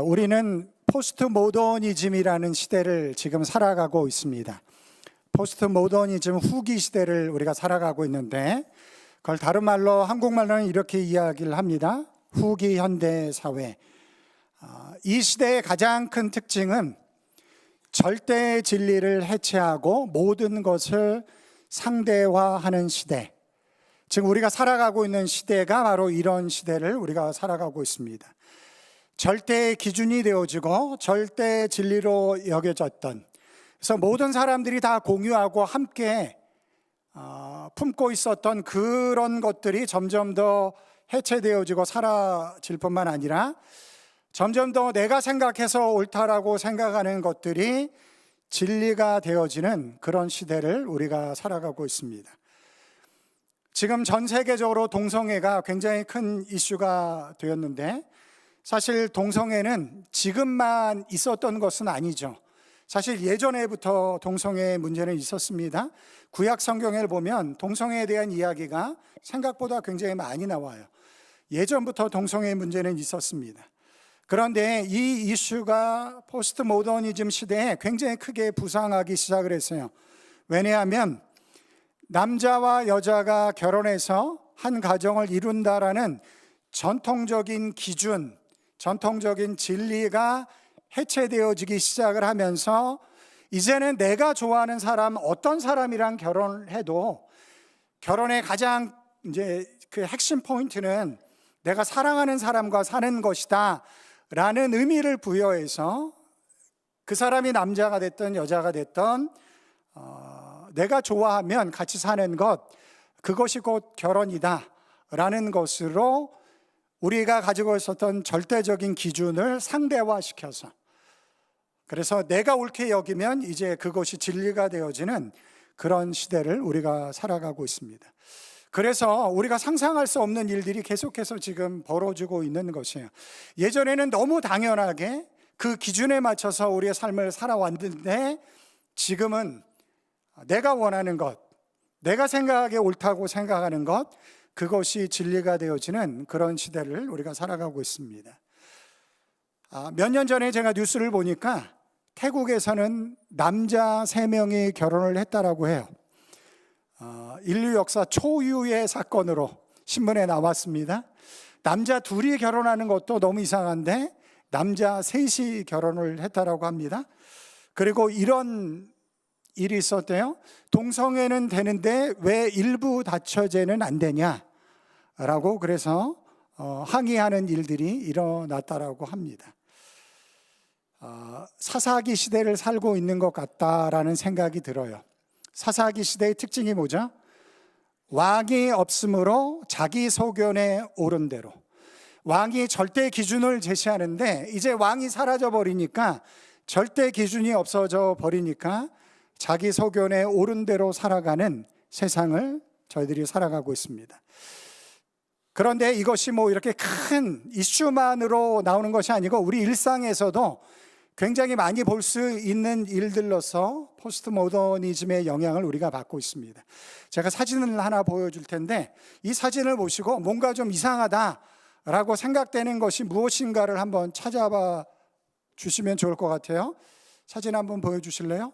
우리는 포스트 모더니즘이라는 시대를 지금 살아가고 있습니다. 포스트 모더니즘 후기 시대를 우리가 살아가고 있는데, 그걸 다른 말로 한국말로는 이렇게 이야기를 합니다. 후기 현대 사회. 이 시대의 가장 큰 특징은 절대 진리를 해체하고 모든 것을 상대화하는 시대. 지금 우리가 살아가고 있는 시대가 바로 이런 시대를 우리가 살아가고 있습니다. 절대의 기준이 되어지고 절대 진리로 여겨졌던, 그래서 모든 사람들이 다 공유하고 함께 품고 있었던 그런 것들이 점점 더 해체되어지고 사라질 뿐만 아니라 점점 더 내가 생각해서 옳다라고 생각하는 것들이 진리가 되어지는 그런 시대를 우리가 살아가고 있습니다. 지금 전 세계적으로 동성애가 굉장히 큰 이슈가 되었는데, 사실 동성애는 지금만 있었던 것은 아니죠. 사실 예전에부터 동성애 문제는 있었습니다. 구약 성경을 보면 동성애에 대한 이야기가 생각보다 굉장히 많이 나와요. 예전부터 동성애 문제는 있었습니다. 그런데 이 이슈가 포스트 모더니즘 시대에 굉장히 크게 부상하기 시작을 했어요. 왜냐하면 남자와 여자가 결혼해서 한 가정을 이룬다라는 전통적인 기준, 전통적인 진리가 해체되어지기 시작을 하면서 이제는 내가 좋아하는 사람, 어떤 사람이랑 결혼을 해도 결혼의 가장 그 핵심 포인트는 내가 사랑하는 사람과 사는 것이다 라는 의미를 부여해서 그 사람이 남자가 됐든 여자가 됐든 내가 좋아하면 같이 사는 것, 그것이 곧 결혼이다 라는 것으로 우리가 가지고 있었던 절대적인 기준을 상대화시켜서, 그래서 내가 옳게 여기면 이제 그것이 진리가 되어지는 그런 시대를 우리가 살아가고 있습니다. 그래서 우리가 상상할 수 없는 일들이 계속해서 지금 벌어지고 있는 것이에요. 예전에는 너무 당연하게 그 기준에 맞춰서 우리의 삶을 살아왔는데, 지금은 내가 원하는 것, 내가 생각하기에 옳다고 생각하는 것, 그것이 진리가 되어지는 그런 시대를 우리가 살아가고 있습니다. 몇 년 전에 제가 뉴스를 보니까 태국에서는 남자 3명이 결혼을 했다라고 해요. 인류 역사 초유의 사건으로 신문에 나왔습니다. 남자 2이 결혼하는 것도 너무 이상한데 남자 3이 결혼을 했다라고 합니다. 그리고 이런 일이 있었대요. 동성애는 되는데 왜 일부 다처제는 안 되냐라고, 그래서 항의하는 일들이 일어났다라고 합니다. 사사기 시대를 살고 있는 것 같다라는 생각이 들어요. 사사기 시대의 특징이 뭐죠? 왕이 없으므로 자기 소견에 옳은 대로. 왕이 절대 기준을 제시하는데 이제 왕이 사라져 버리니까, 절대 기준이 없어져 버리니까 자기 소견에 옳은 대로 살아가는 세상을 저희들이 살아가고 있습니다. 그런데 이것이 뭐 이렇게 큰 이슈만으로 나오는 것이 아니고 우리 일상에서도 굉장히 많이 볼 수 있는 일들로서 포스트 모더니즘의 영향을 우리가 받고 있습니다. 제가 사진을 하나 보여줄 텐데, 이 사진을 보시고 뭔가 좀 이상하다라고 생각되는 것이 무엇인가를 한번 찾아봐 주시면 좋을 것 같아요. 사진 한번 보여주실래요?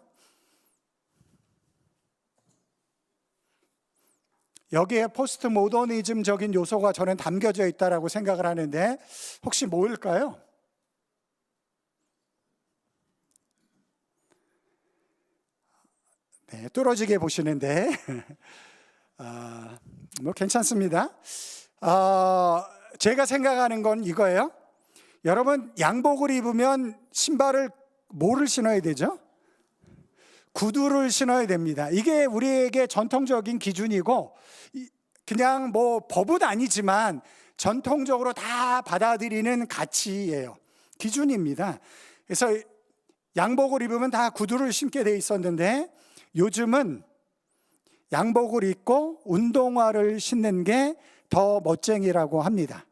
여기에 포스트 모더니즘적인 요소가 저는 담겨져 있다라고 생각을 하는데, 혹시 뭐일까요? 네, 뚫어지게 보시는데 뭐 괜찮습니다. 제가 생각하는 건 이거예요. 여러분, 양복을 입으면 신발을 뭐를 신어야 되죠? 구두를 신어야 됩니다. 이게 우리에게 전통적인 기준이고, 그냥 뭐 법은 아니지만 전통적으로 다 받아들이는 가치예요. 기준입니다. 그래서 양복을 입으면 다 구두를 신게 돼 있었는데, 요즘은 양복을 입고 운동화를 신는 게 더 멋쟁이라고 합니다.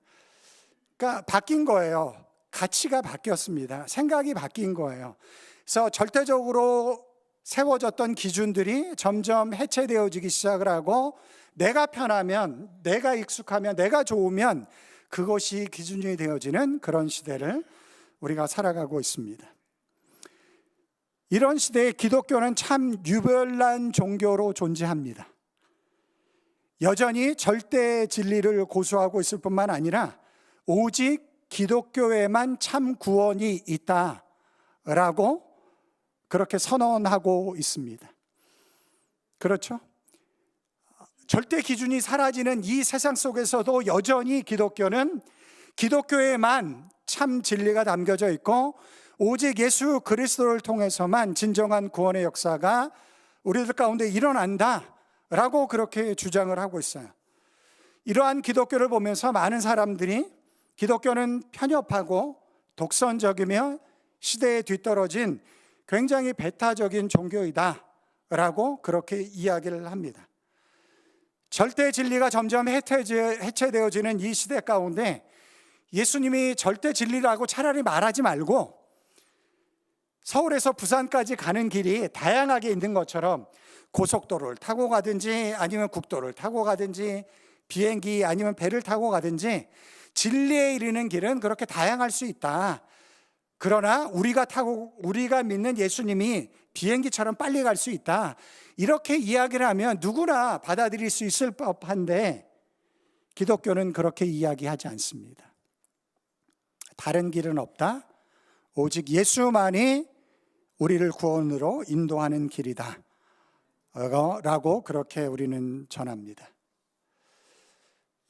그러니까 바뀐 거예요. 가치가 바뀌었습니다. 생각이 바뀐 거예요. 그래서 절대적으로 세워졌던 기준들이 점점 해체되어지기 시작을 하고, 내가 편하면, 내가 익숙하면, 내가 좋으면 그것이 기준이 되어지는 그런 시대를 우리가 살아가고 있습니다. 이런 시대에 기독교는 참 유별난 종교로 존재합니다. 여전히 절대 진리를 고수하고 있을 뿐만 아니라 오직 기독교에만 참 구원이 있다라고 그렇게 선언하고 있습니다. 그렇죠? 절대 기준이 사라지는 이 세상 속에서도 여전히 기독교는 기독교에만 참 진리가 담겨져 있고 오직 예수 그리스도를 통해서만 진정한 구원의 역사가 우리들 가운데 일어난다라고 그렇게 주장을 하고 있어요. 이러한 기독교를 보면서 많은 사람들이 기독교는 편협하고 독선적이며 시대에 뒤떨어진 굉장히 배타적인 종교이다라고 그렇게 이야기를 합니다. 절대 진리가 점점 해체되어지는 이 시대 가운데 예수님이 절대 진리라고 차라리 말하지 말고 서울에서 부산까지 가는 길이 다양하게 있는 것처럼 고속도로를 타고 가든지 아니면 국도를 타고 가든지 비행기 아니면 배를 타고 가든지 진리에 이르는 길은 그렇게 다양할 수 있다. 그러나 우리가 믿는 예수님이 비행기처럼 빨리 갈 수 있다. 이렇게 이야기를 하면 누구나 받아들일 수 있을 법한데 기독교는 그렇게 이야기하지 않습니다. 다른 길은 없다. 오직 예수만이 우리를 구원으로 인도하는 길이다 라고 그렇게 우리는 전합니다.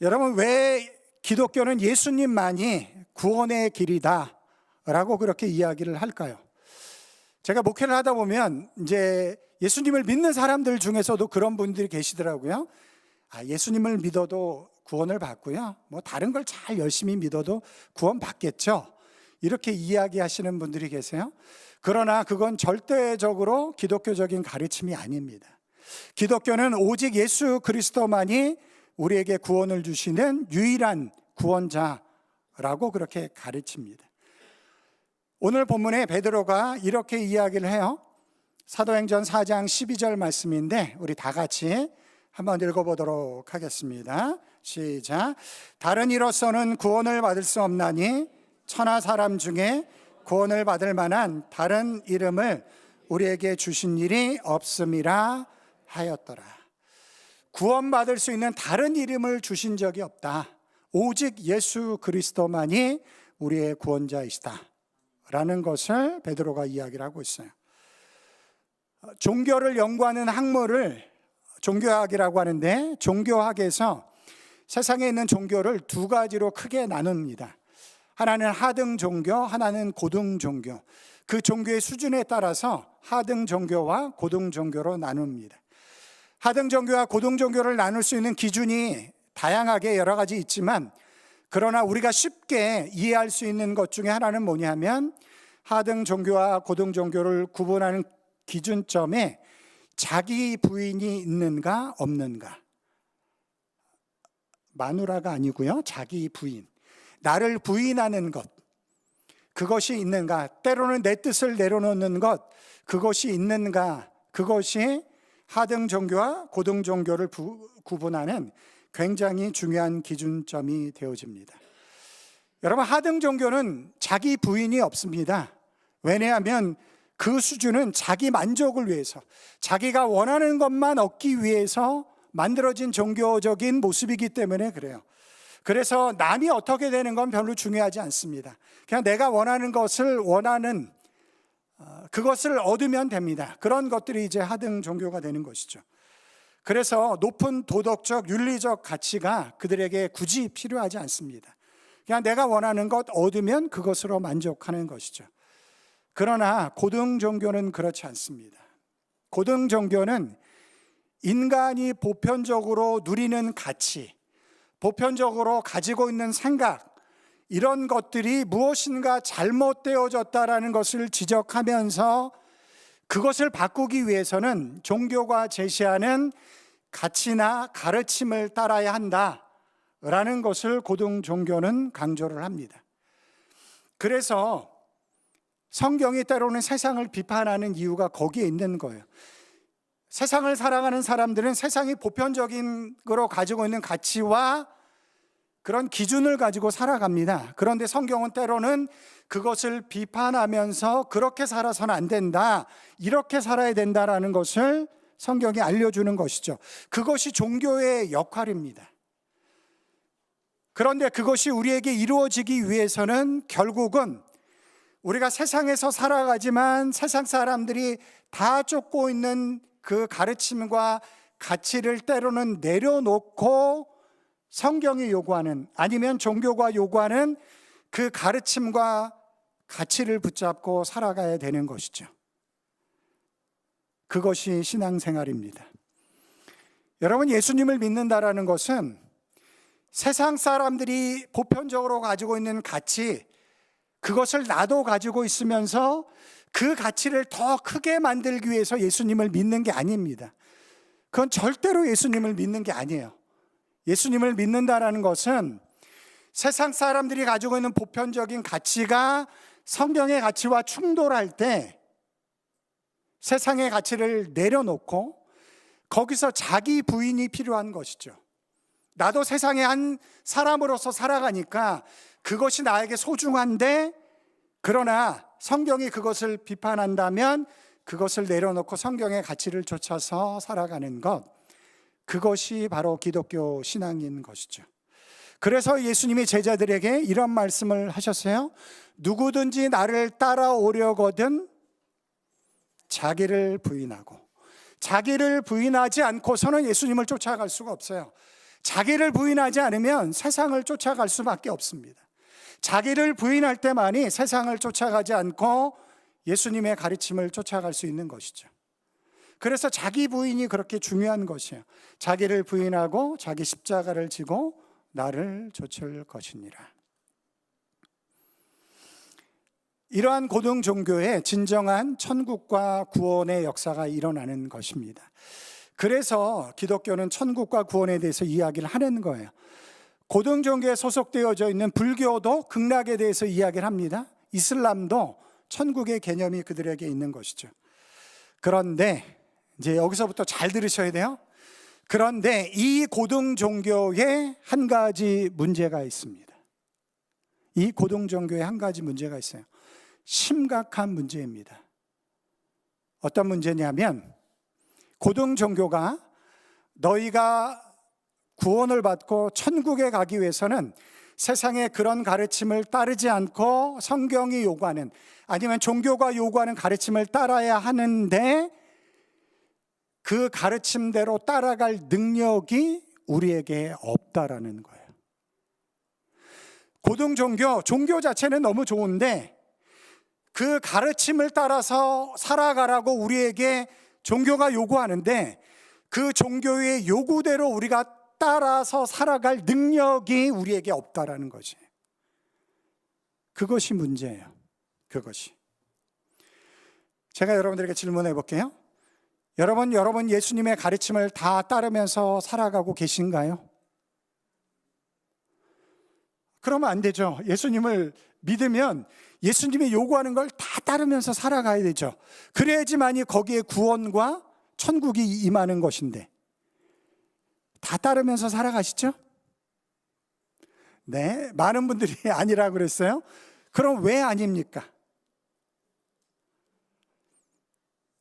여러분, 왜 기독교는 예수님만이 구원의 길이다 라고 그렇게 이야기를 할까요? 제가 목회를 하다 보면 이제 예수님을 믿는 사람들 중에서도 그런 분들이 계시더라고요. 예수님을 믿어도 구원을 받고요, 뭐 다른 걸 잘 열심히 믿어도 구원 받겠죠, 이렇게 이야기하시는 분들이 계세요. 그러나 그건 절대적으로 기독교적인 가르침이 아닙니다. 기독교는 오직 예수 그리스도만이 우리에게 구원을 주시는 유일한 구원자라고 그렇게 가르칩니다. 오늘 본문에 베드로가 이렇게 이야기를 해요. 사도행전 4장 12절 말씀인데 우리 다 같이 한번 읽어보도록 하겠습니다. 시작. 다른 이로서는 구원을 받을 수 없나니 천하 사람 중에 구원을 받을 만한 다른 이름을 우리에게 주신 일이 없음이라 하였더라. 구원받을 수 있는 다른 이름을 주신 적이 없다. 오직 예수 그리스도만이 우리의 구원자이시다 라는 것을 베드로가 이야기를 하고 있어요. 종교를 연구하는 학문을 종교학이라고 하는데, 종교학에서 세상에 있는 종교를 두 가지로 크게 나눕니다. 하나는 하등 종교, 하나는 고등 종교. 그 종교의 수준에 따라서 하등 종교와 고등 종교로 나눕니다. 하등 종교와 고등 종교를 나눌 수 있는 기준이 다양하게 여러 가지 있지만, 그러나 우리가 쉽게 이해할 수 있는 것 중에 하나는 뭐냐면, 하등 종교와 고등 종교를 구분하는 기준점에 자기 부인이 있는가 없는가, 마누라가 아니고요, 자기 부인, 나를 부인하는 것, 그것이 있는가, 때로는 내 뜻을 내려놓는 것, 그것이 있는가, 그것이 하등 종교와 고등 종교를 구분하는 굉장히 중요한 기준점이 되어집니다. 여러분, 하등 종교는 자기 부인이 없습니다. 왜냐하면 그 수준은 자기 만족을 위해서, 자기가 원하는 것만 얻기 위해서 만들어진 종교적인 모습이기 때문에 그래요. 그래서 남이 어떻게 되는 건 별로 중요하지 않습니다. 그냥 내가 원하는 것을 그것을 얻으면 됩니다. 그런 것들이 이제 하등 종교가 되는 것이죠. 그래서 높은 도덕적, 윤리적 가치가 그들에게 굳이 필요하지 않습니다. 그냥 내가 원하는 것 얻으면 그것으로 만족하는 것이죠. 그러나 고등 종교는 그렇지 않습니다. 고등 종교는 인간이 보편적으로 누리는 가치, 보편적으로 가지고 있는 생각, 이런 것들이 무엇인가 잘못되어졌다라는 것을 지적하면서 그것을 바꾸기 위해서는 종교가 제시하는 가치나 가르침을 따라야 한다라는 것을 고등 종교는 강조를 합니다. 그래서 성경이 때로는 세상을 비판하는 이유가 거기에 있는 거예요. 세상을 살아가는 사람들은 세상이 보편적인 거로 가지고 있는 가치와 그런 기준을 가지고 살아갑니다. 그런데 성경은 때로는 그것을 비판하면서 그렇게 살아서는 안 된다, 이렇게 살아야 된다라는 것을 성경이 알려주는 것이죠. 그것이 종교의 역할입니다. 그런데 그것이 우리에게 이루어지기 위해서는 결국은 우리가 세상에서 살아가지만 세상 사람들이 다 쫓고 있는 그 가르침과 가치를 때로는 내려놓고 성경이 요구하는, 아니면 종교가 요구하는 그 가르침과 가치를 붙잡고 살아가야 되는 것이죠. 그것이 신앙생활입니다. 여러분, 예수님을 믿는다라는 것은 세상 사람들이 보편적으로 가지고 있는 가치, 그것을 나도 가지고 있으면서 그 가치를 더 크게 만들기 위해서 예수님을 믿는 게 아닙니다. 그건 절대로 예수님을 믿는 게 아니에요. 예수님을 믿는다라는 것은 세상 사람들이 가지고 있는 보편적인 가치가 성경의 가치와 충돌할 때 세상의 가치를 내려놓고 거기서 자기 부인이 필요한 것이죠. 나도 세상의 한 사람으로서 살아가니까 그것이 나에게 소중한데, 그러나 성경이 그것을 비판한다면 그것을 내려놓고 성경의 가치를 쫓아서 살아가는 것, 그것이 바로 기독교 신앙인 것이죠. 그래서 예수님이 제자들에게 이런 말씀을 하셨어요. 누구든지 나를 따라오려거든 자기를 부인하고. 자기를 부인하지 않고서는 예수님을 쫓아갈 수가 없어요. 자기를 부인하지 않으면 세상을 쫓아갈 수밖에 없습니다. 자기를 부인할 때만이 세상을 쫓아가지 않고 예수님의 가르침을 쫓아갈 수 있는 것이죠. 그래서 자기 부인이 그렇게 중요한 것이에요. 자기를 부인하고 자기 십자가를 지고 나를 쫓을 것이니라. 이러한 고등 종교의 진정한 천국과 구원의 역사가 일어나는 것입니다. 그래서 기독교는 천국과 구원에 대해서 이야기를 하는 거예요. 고등 종교에 소속되어져 있는 불교도 극락에 대해서 이야기를 합니다. 이슬람도 천국의 개념이 그들에게 있는 것이죠. 그런데 이제 여기서부터 잘 들으셔야 돼요. 그런데 이 고등 종교에 한 가지 문제가 있습니다. 이 고등 종교에 한 가지 문제가 있어요. 심각한 문제입니다. 어떤 문제냐면, 고등 종교가 너희가 구원을 받고 천국에 가기 위해서는 세상의 그런 가르침을 따르지 않고 성경이 요구하는, 아니면 종교가 요구하는 가르침을 따라야 하는데, 그 가르침대로 따라갈 능력이 우리에게 없다라는 거예요. 고등 종교 자체는 너무 좋은데 그 가르침을 따라서 살아가라고 우리에게 종교가 요구하는데, 그 종교의 요구대로 우리가 따라서 살아갈 능력이 우리에게 없다라는 거지. 그것이 문제예요. 그것이. 제가 여러분들에게 질문해 볼게요. 여러분 예수님의 가르침을 다 따르면서 살아가고 계신가요? 그러면 안 되죠. 예수님을 믿으면 예수님이 요구하는 걸 다 따르면서 살아가야 되죠. 그래야지만이 거기에 구원과 천국이 임하는 것인데, 다 따르면서 살아가시죠? 네, 많은 분들이 아니라고 그랬어요. 그럼 왜 아닙니까?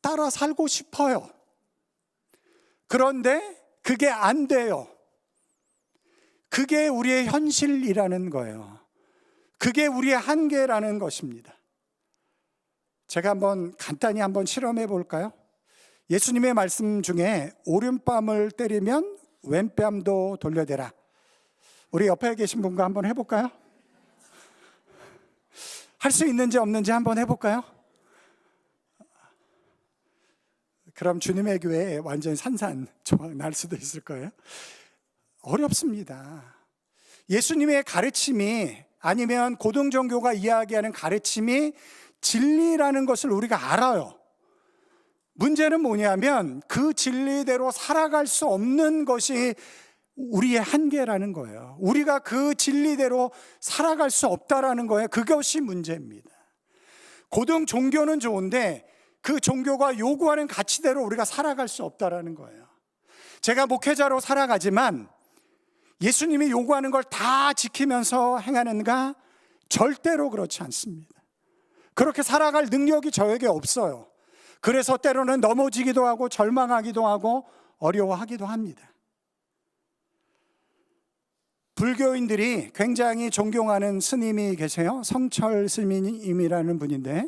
따라 살고 싶어요. 그런데 그게 안 돼요. 그게 우리의 현실이라는 거예요. 그게 우리의 한계라는 것입니다. 제가 간단히 한번 실험해 볼까요? 예수님의 말씀 중에 오른뺨을 때리면 왼뺨도 돌려대라. 우리 옆에 계신 분과 한번 해볼까요? 할 수 있는지 없는지 한번 해볼까요? 그럼 주님의 교회에 완전히 산산조각 날 수도 있을 거예요. 어렵습니다. 예수님의 가르침이, 아니면 고등 종교가 이야기하는 가르침이 진리라는 것을 우리가 알아요. 문제는 뭐냐면 그 진리대로 살아갈 수 없는 것이 우리의 한계라는 거예요. 우리가 그 진리대로 살아갈 수 없다라는 거예요. 그것이 문제입니다. 고등 종교는 좋은데 그 종교가 요구하는 가치대로 우리가 살아갈 수 없다라는 거예요. 제가 목회자로 살아가지만 예수님이 요구하는 걸 다 지키면서 행하는가? 절대로 그렇지 않습니다. 그렇게 살아갈 능력이 저에게 없어요. 그래서 때로는 넘어지기도 하고 절망하기도 하고 어려워하기도 합니다. 불교인들이 굉장히 존경하는 스님이 계세요. 성철 스님이라는 분인데,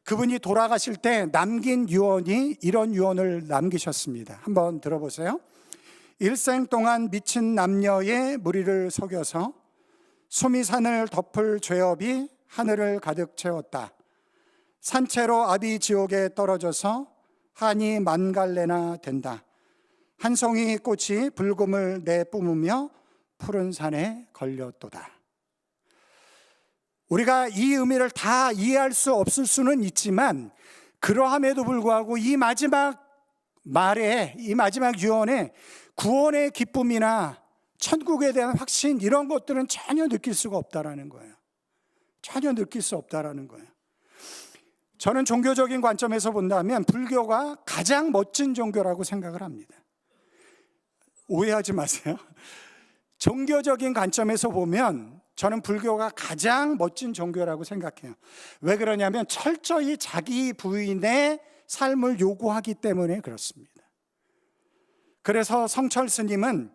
그분이 돌아가실 때 남긴 유언이 이런 유언을 남기셨습니다. 한번 들어보세요. 일생 동안 미친 남녀의 무리를 속여서 수미산을 덮을 죄업이 하늘을 가득 채웠다. 산채로 아비 지옥에 떨어져서 한이 만갈래나 된다. 한 송이 꽃이 불금을 내뿜으며 푸른 산에 걸렸도다. 우리가 이 의미를 다 이해할 수 없을 수는 있지만, 그러함에도 불구하고 이 마지막 말에, 이 마지막 유언에 구원의 기쁨이나 천국에 대한 확신, 이런 것들은 전혀 느낄 수가 없다라는 거예요. 전혀 느낄 수 없다라는 거예요. 저는 종교적인 관점에서 본다면 불교가 가장 멋진 종교라고 생각을 합니다. 오해하지 마세요. 종교적인 관점에서 보면 저는 불교가 가장 멋진 종교라고 생각해요. 왜 그러냐면 철저히 자기 부인의 삶을 요구하기 때문에 그렇습니다. 그래서 성철 스님은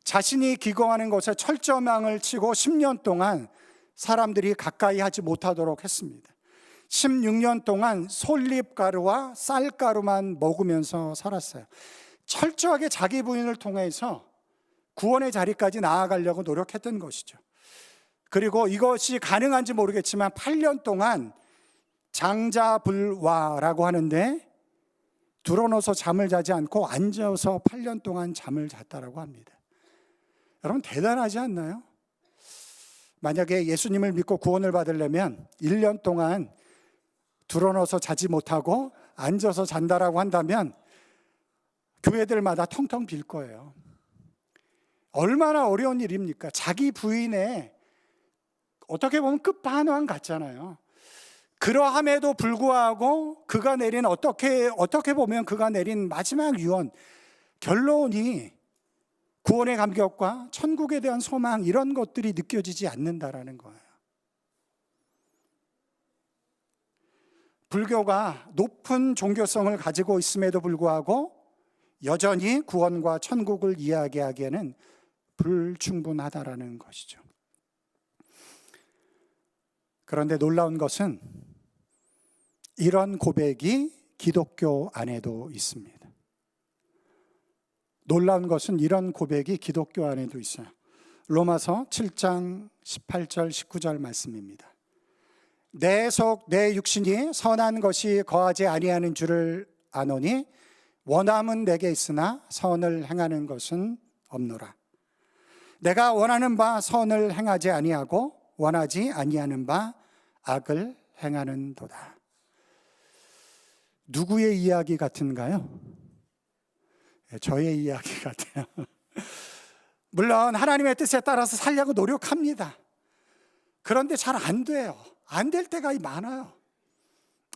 자신이 기거하는 것에 철저망을 치고 10년 동안 사람들이 가까이 하지 못하도록 했습니다. 16년 동안 솔잎가루와 쌀가루만 먹으면서 살았어요. 철저하게 자기 부인을 통해서 구원의 자리까지 나아가려고 노력했던 것이죠. 그리고 이것이 가능한지 모르겠지만 8년 동안 장자불화라고 하는데 드러눠서 잠을 자지 않고 앉아서 8년 동안 잠을 잤다라고 합니다. 여러분 대단하지 않나요? 만약에 예수님을 믿고 구원을 받으려면 1년 동안 드러눠서 자지 못하고 앉아서 잔다라고 한다면 교회들마다 텅텅 빌 거예요. 얼마나 어려운 일입니까? 자기 부인의 어떻게 보면 끝판왕 같잖아요. 그러함에도 불구하고 그가 내린 어떻게 보면 그가 내린 마지막 유언, 결론이 구원의 감격과 천국에 대한 소망, 이런 것들이 느껴지지 않는다라는 거예요. 불교가 높은 종교성을 가지고 있음에도 불구하고 여전히 구원과 천국을 이야기하기에는 불충분하다라는 것이죠. 그런데 놀라운 것은 이런 고백이 기독교 안에도 있습니다. 놀라운 것은 이런 고백이 기독교 안에도 있어요. 로마서 7장 18절 19절 말씀입니다. 내 속 내 육신이 선한 것이 거하지 아니하는 줄을 아노니 원함은 내게 있으나 선을 행하는 것은 없노라. 내가 원하는 바 선을 행하지 아니하고 원하지 아니하는 바 악을 행하는도다. 누구의 이야기 같은가요? 저의 이야기 같아요. 물론 하나님의 뜻에 따라서 살려고 노력합니다. 그런데 잘 안 돼요. 안 될 때가 많아요.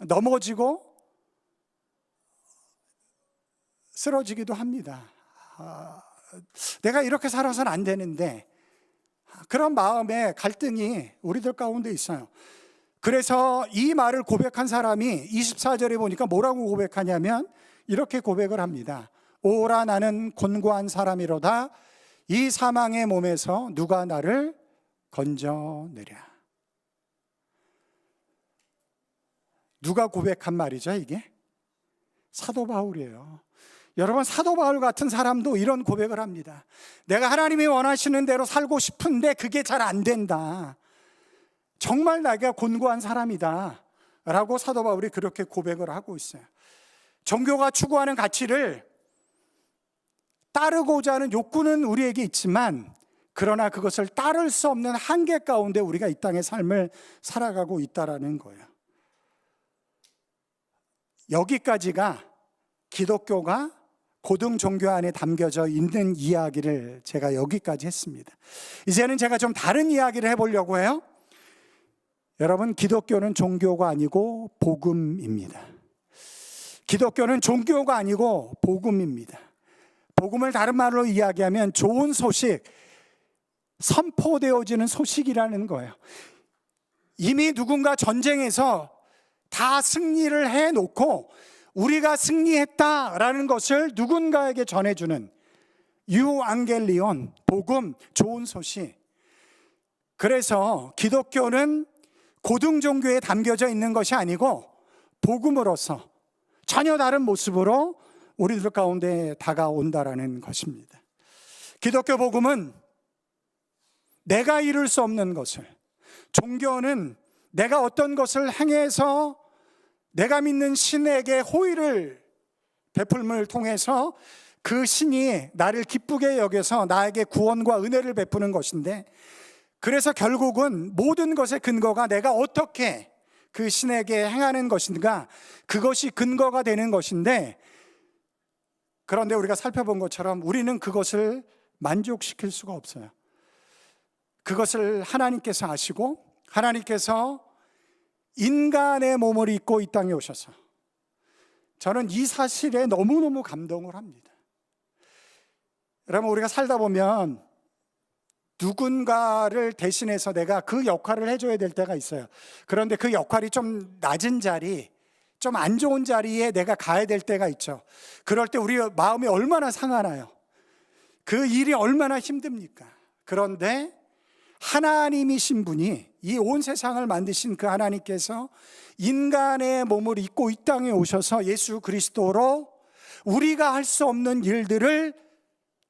넘어지고 쓰러지기도 합니다. 내가 이렇게 살아서는 안 되는데, 그런 마음의 갈등이 우리들 가운데 있어요. 그래서 이 말을 고백한 사람이 24절에 보니까 뭐라고 고백하냐면 이렇게 고백을 합니다. 오라 나는 곤고한 사람이로다. 이 사망의 몸에서 누가 나를 건져내랴. 누가 고백한 말이죠 이게? 사도 바울이에요. 여러분, 사도 바울 같은 사람도 이런 고백을 합니다. 내가 하나님이 원하시는 대로 살고 싶은데 그게 잘 안 된다. 정말 내가 곤고한 사람이다 라고 사도 바울이 그렇게 고백을 하고 있어요. 종교가 추구하는 가치를 따르고자 하는 욕구는 우리에게 있지만, 그러나 그것을 따를 수 없는 한계 가운데 우리가 이 땅의 삶을 살아가고 있다라는 거예요. 여기까지가 기독교가 고등 종교 안에 담겨져 있는 이야기를 제가 여기까지 했습니다. 이제는 제가 좀 다른 이야기를 해보려고 해요. 여러분, 기독교는 종교가 아니고 복음입니다. 기독교는 종교가 아니고 복음입니다. 복음을 다른 말로 이야기하면 좋은 소식, 선포되어지는 소식이라는 거예요. 이미 누군가 전쟁에서 다 승리를 해놓고 우리가 승리했다라는 것을 누군가에게 전해주는 유앙겔리온, 복음, 좋은 소식. 그래서 기독교는 고등 종교에 담겨져 있는 것이 아니고 복음으로서 전혀 다른 모습으로 우리들 가운데 다가온다라는 것입니다. 기독교 복음은 내가 이룰 수 없는 것을, 종교는 내가 어떤 것을 행해서 내가 믿는 신에게 호의를 베풀음을 통해서 그 신이 나를 기쁘게 여겨서 나에게 구원과 은혜를 베푸는 것인데, 그래서 결국은 모든 것의 근거가 내가 어떻게 그 신에게 행하는 것인가, 그것이 근거가 되는 것인데, 그런데 우리가 살펴본 것처럼 우리는 그것을 만족시킬 수가 없어요. 그것을 하나님께서 아시고 하나님께서 인간의 몸을 입고 이 땅에 오셔서, 저는 이 사실에 너무너무 감동을 합니다. 여러분, 우리가 살다 보면 누군가를 대신해서 내가 그 역할을 해줘야 될 때가 있어요. 그런데 그 역할이 좀 낮은 자리, 좀 안 좋은 자리에 내가 가야 될 때가 있죠. 그럴 때 우리 마음이 얼마나 상하나요? 그 일이 얼마나 힘듭니까? 그런데 하나님이신 분이, 이 온 세상을 만드신 그 하나님께서 인간의 몸을 입고 이 땅에 오셔서 예수 그리스도로 우리가 할 수 없는 일들을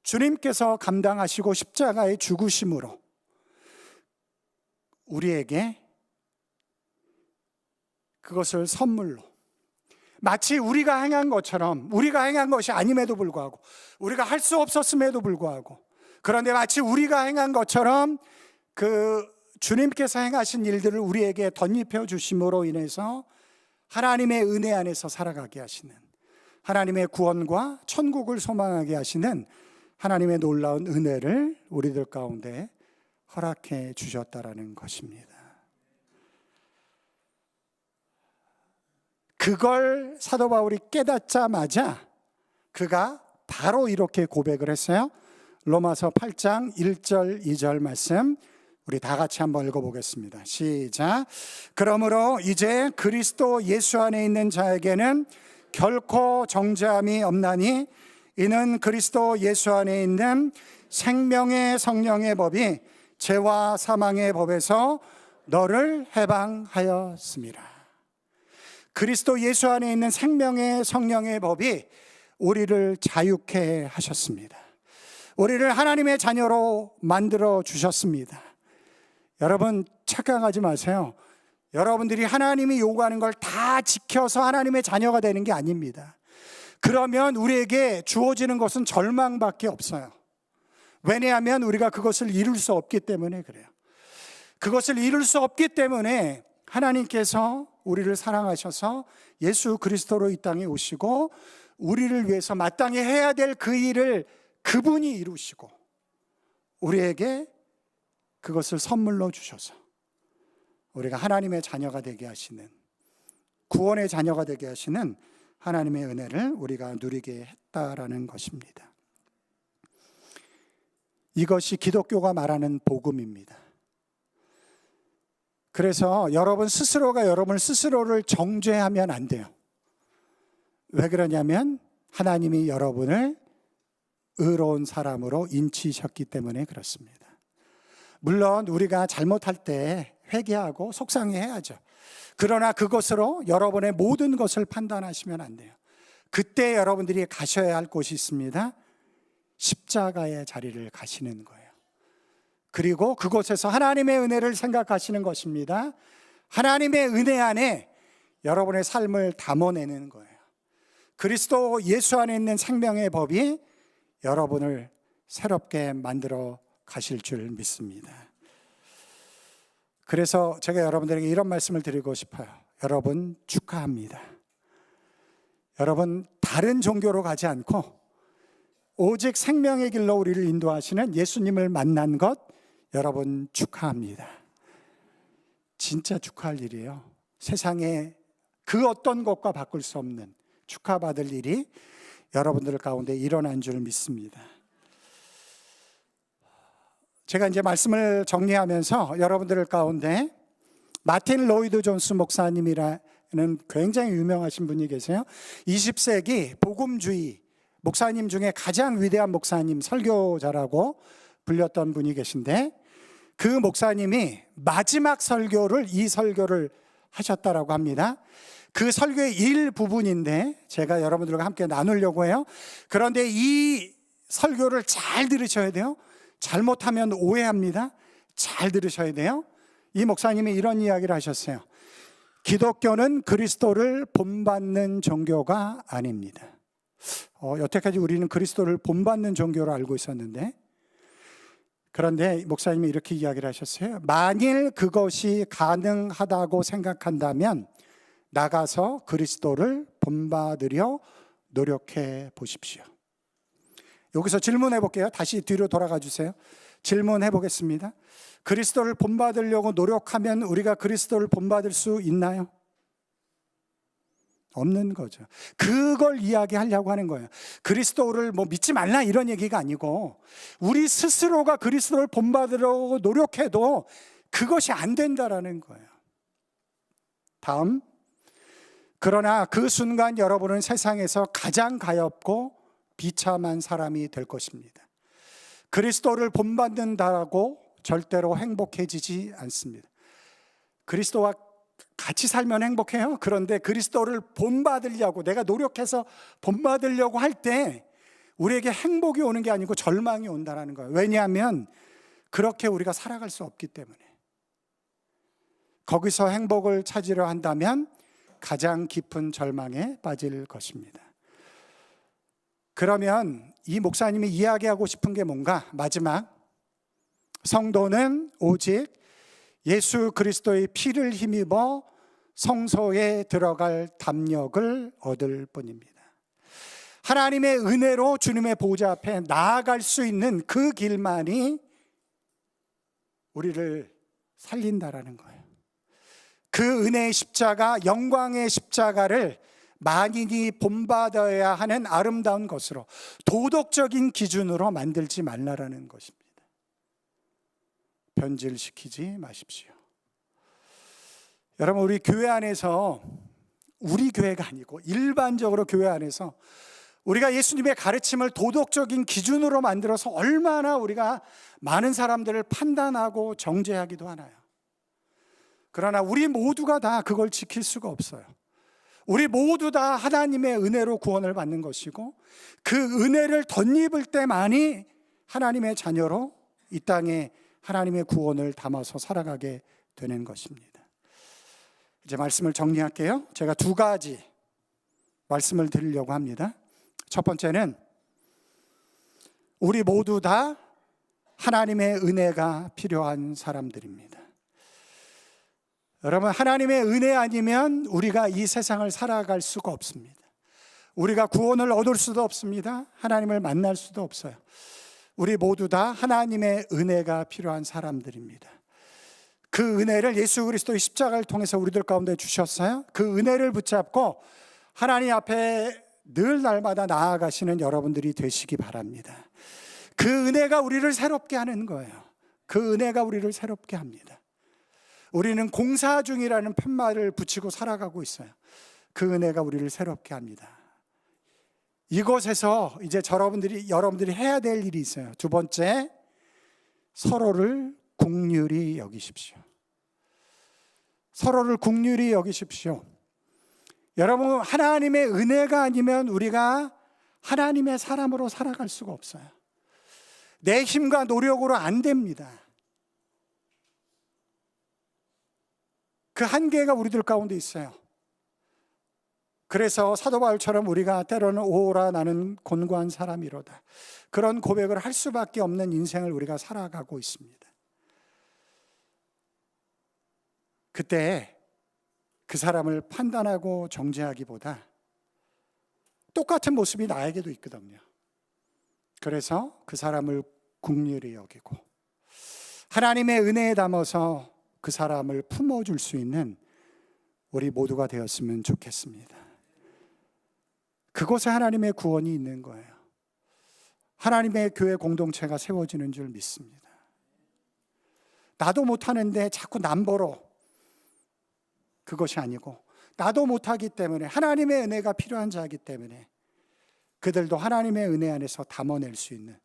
주님께서 감당하시고 십자가의 죽으심으로 우리에게 그것을 선물로, 마치 우리가 행한 것처럼, 우리가 행한 것이 아님에도 불구하고, 우리가 할 수 없었음에도 불구하고, 그런데 마치 우리가 행한 것처럼 그 주님께서 행하신 일들을 우리에게 덧입혀 주심으로 인해서 하나님의 은혜 안에서 살아가게 하시는, 하나님의 구원과 천국을 소망하게 하시는 하나님의 놀라운 은혜를 우리들 가운데 허락해 주셨다라는 것입니다. 그걸 사도 바울이 깨닫자마자 그가 바로 이렇게 고백을 했어요. 로마서 8장 1절 2절 말씀 우리 다 같이 한번 읽어보겠습니다. 시작. 그러므로 이제 그리스도 예수 안에 있는 자에게는 결코 정죄함이 없나니, 이는 그리스도 예수 안에 있는 생명의 성령의 법이 죄와 사망의 법에서 너를 해방하였습니다. 그리스도 예수 안에 있는 생명의 성령의 법이 우리를 자유케 하셨습니다. 우리를 하나님의 자녀로 만들어 주셨습니다. 여러분, 착각하지 마세요. 여러분들이 하나님이 요구하는 걸 다 지켜서 하나님의 자녀가 되는 게 아닙니다. 그러면 우리에게 주어지는 것은 절망밖에 없어요. 왜냐하면 우리가 그것을 이룰 수 없기 때문에 그래요. 그것을 이룰 수 없기 때문에 하나님께서 우리를 사랑하셔서 예수 그리스도로 이 땅에 오시고 우리를 위해서 마땅히 해야 될 그 일을 그분이 이루시고 우리에게 그것을 선물로 주셔서 우리가 하나님의 자녀가 되게 하시는, 구원의 자녀가 되게 하시는 하나님의 은혜를 우리가 누리게 했다라는 것입니다. 이것이 기독교가 말하는 복음입니다. 그래서 여러분 스스로가 여러분 스스로를 정죄하면 안 돼요. 왜 그러냐면 하나님이 여러분을 의로운 사람으로 인치셨기 때문에 그렇습니다. 물론 우리가 잘못할 때 회개하고 속상해야죠. 그러나 그것으로 여러분의 모든 것을 판단하시면 안 돼요. 그때 여러분들이 가셔야 할 곳이 있습니다. 십자가의 자리를 가시는 거예요. 그리고 그곳에서 하나님의 은혜를 생각하시는 것입니다. 하나님의 은혜 안에 여러분의 삶을 담아내는 거예요. 그리스도 예수 안에 있는 생명의 법이 여러분을 새롭게 만들어 가실 줄 믿습니다. 그래서 제가 여러분들에게 이런 말씀을 드리고 싶어요. 여러분 축하합니다. 여러분 다른 종교로 가지 않고 오직 생명의 길로 우리를 인도하시는 예수님을 만난 것 여러분 축하합니다. 진짜 축하할 일이에요. 세상에 그 어떤 것과 바꿀 수 없는 축하받을 일이 여러분들 가운데 일어난 줄 믿습니다. 제가 이제 말씀을 정리하면서 여러분들 가운데 마틴 로이드 존스 목사님이라는 굉장히 유명하신 분이 계세요. 20세기 복음주의 목사님 중에 가장 위대한 목사님, 설교자라고 불렸던 분이 계신데, 그 목사님이 마지막 설교를 이 설교를 하셨다라고 합니다. 그 설교의 일부분인데 제가 여러분들과 함께 나누려고 해요. 그런데 이 설교를 잘 들으셔야 돼요. 잘못하면 오해합니다. 잘 들으셔야 돼요. 이 목사님이 이런 이야기를 하셨어요. 기독교는 그리스도를 본받는 종교가 아닙니다. 여태까지 우리는 그리스도를 본받는 종교로 알고 있었는데, 그런데 목사님이 이렇게 이야기를 하셨어요. 만일 그것이 가능하다고 생각한다면 나가서 그리스도를 본받으려 노력해 보십시오. 여기서 질문해 볼게요. 다시 뒤로 돌아가 주세요. 질문해 보겠습니다. 그리스도를 본받으려고 노력하면 우리가 그리스도를 본받을 수 있나요? 없는 거죠. 그걸 이야기하려고 하는 거예요. 그리스도를 믿지 말라 이런 얘기가 아니고, 우리 스스로가 그리스도를 본받으려고 노력해도 그것이 안 된다라는 거예요. 다음, 그러나 그 순간 여러분은 세상에서 가장 가엾고 비참한 사람이 될 것입니다. 그리스도를 본받는다고 절대로 행복해지지 않습니다. 그리스도와 같이 살면 행복해요. 그런데 그리스도를 본받으려고, 내가 노력해서 본받으려고 할 때 우리에게 행복이 오는 게 아니고 절망이 온다는 거예요. 왜냐하면 그렇게 우리가 살아갈 수 없기 때문에. 거기서 행복을 찾으려 한다면 가장 깊은 절망에 빠질 것입니다. 그러면 이 목사님이 이야기하고 싶은 게 뭔가? 마지막, 성도는 오직 예수 그리스도의 피를 힘입어 성소에 들어갈 담력을 얻을 뿐입니다. 하나님의 은혜로 주님의 보좌 앞에 나아갈 수 있는 그 길만이 우리를 살린다라는 거예요. 그 은혜의 십자가, 영광의 십자가를 만인이 본받아야 하는 아름다운 것으로, 도덕적인 기준으로 만들지 말라라는 것입니다. 변질시키지 마십시오. 여러분, 우리 교회 안에서, 우리 교회가 아니고 일반적으로 교회 안에서 우리가 예수님의 가르침을 도덕적인 기준으로 만들어서 얼마나 우리가 많은 사람들을 판단하고 정죄하기도 하나요? 그러나 우리 모두가 다 그걸 지킬 수가 없어요. 우리 모두 다 하나님의 은혜로 구원을 받는 것이고, 그 은혜를 덧입을 때만이 하나님의 자녀로 이 땅에 하나님의 구원을 담아서 살아가게 되는 것입니다. 이제 말씀을 정리할게요. 제가 두 가지 말씀을 드리려고 합니다. 첫 번째는, 우리 모두 다 하나님의 은혜가 필요한 사람들입니다. 여러분, 하나님의 은혜 아니면 우리가 이 세상을 살아갈 수가 없습니다. 우리가 구원을 얻을 수도 없습니다. 하나님을 만날 수도 없어요. 우리 모두 다 하나님의 은혜가 필요한 사람들입니다. 그 은혜를 예수 그리스도의 십자가를 통해서 우리들 가운데 주셨어요. 그 은혜를 붙잡고 하나님 앞에 늘 날마다 나아가시는 여러분들이 되시기 바랍니다. 그 은혜가 우리를 새롭게 하는 거예요. 그 은혜가 우리를 새롭게 합니다. 우리는 공사 중이라는 팻말을 붙이고 살아가고 있어요. 그 은혜가 우리를 새롭게 합니다. 이곳에서 이제 여러분들이 해야 될 일이 있어요. 두 번째, 서로를 긍휼히 여기십시오. 서로를 긍휼히 여기십시오. 여러분, 하나님의 은혜가 아니면 우리가 하나님의 사람으로 살아갈 수가 없어요. 내 힘과 노력으로 안 됩니다. 그 한계가 우리들 가운데 있어요. 그래서 사도 바울처럼 우리가 때로는 오라 나는 곤고한 사람이로다, 그런 고백을 할 수밖에 없는 인생을 우리가 살아가고 있습니다. 그때 그 사람을 판단하고 정죄하기보다 똑같은 모습이 나에게도 있거든요. 그래서 그 사람을 긍휼히 여기고 하나님의 은혜에 담아서 그 사람을 품어줄 수 있는 우리 모두가 되었으면 좋겠습니다. 그곳에 하나님의 구원이 있는 거예요. 하나님의 교회 공동체가 세워지는 줄 믿습니다. 나도 못하는데 자꾸 남보러, 그것이 아니고 나도 못하기 때문에 하나님의 은혜가 필요한 자이기 때문에 그들도 하나님의 은혜 안에서 담아낼 수 있는,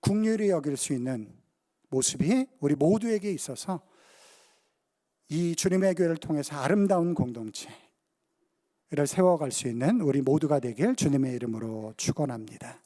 긍휼히 여길 수 있는 모습이 우리 모두에게 있어서 이 주님의 교회를 통해서 아름다운 공동체를 세워갈 수 있는 우리 모두가 되길 주님의 이름으로 축원합니다.